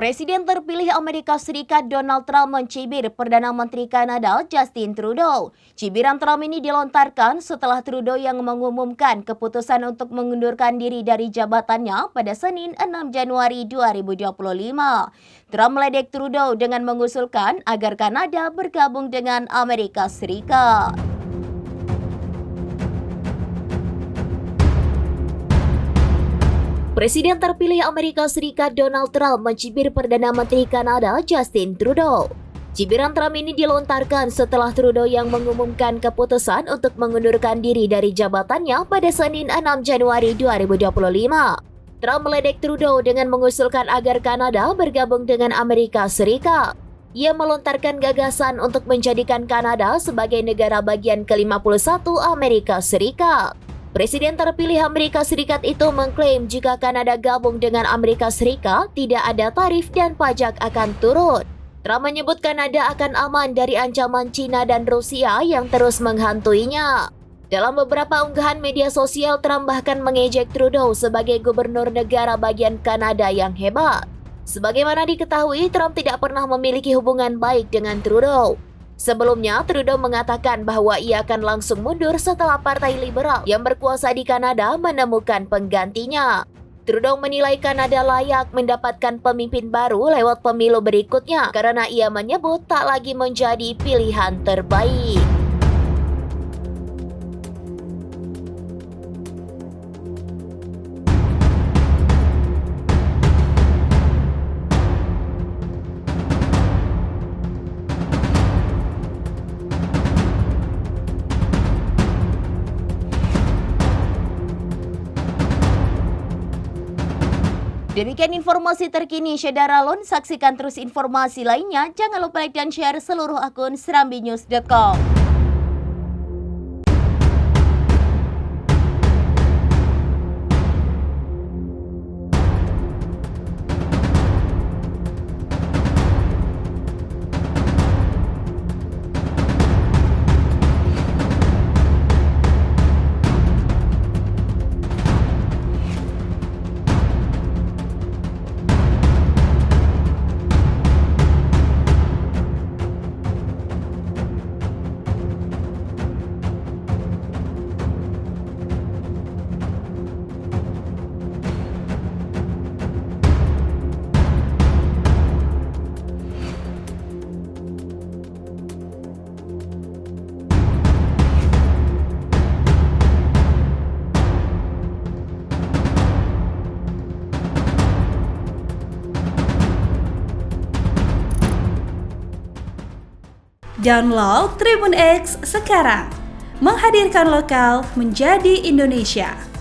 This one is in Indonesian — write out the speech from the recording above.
Presiden terpilih Amerika Serikat Donald Trump mencibir Perdana Menteri Kanada Justin Trudeau. Cibiran Trump ini dilontarkan setelah Trudeau yang mengumumkan keputusan untuk mengundurkan diri dari jabatannya pada Senin 6 Januari 2025. Trump meledek Trudeau dengan mengusulkan agar Kanada bergabung dengan Amerika Serikat. Presiden terpilih Amerika Serikat Donald Trump mencibir Perdana Menteri Kanada Justin Trudeau. Cibiran Trump ini dilontarkan setelah Trudeau yang mengumumkan keputusan untuk mengundurkan diri dari jabatannya pada Senin 6 Januari 2025. Trump meledek Trudeau dengan mengusulkan agar Kanada bergabung dengan Amerika Serikat. Ia melontarkan gagasan untuk menjadikan Kanada sebagai negara bagian ke-51 Amerika Serikat. Presiden terpilih Amerika Serikat itu mengklaim jika Kanada gabung dengan Amerika Serikat, tidak ada tarif dan pajak akan turun. Trump menyebut Kanada akan aman dari ancaman China dan Rusia yang terus menghantuinya. Dalam beberapa unggahan media sosial, Trump bahkan mengejek Trudeau sebagai gubernur negara bagian Kanada yang hebat. Sebagaimana diketahui, Trump tidak pernah memiliki hubungan baik dengan Trudeau. Sebelumnya, Trudeau mengatakan bahwa ia akan langsung mundur setelah Partai Liberal yang berkuasa di Kanada menemukan penggantinya. Trudeau menilai Kanada layak mendapatkan pemimpin baru lewat pemilu berikutnya karena ia menyebut tak lagi menjadi pilihan terbaik. Demikian informasi terkini Syedara Lon. Saksikan terus informasi lainnya. Jangan lupa like dan share seluruh akun serambinews.com. Download Tribun X sekarang, menghadirkan lokal menjadi Indonesia.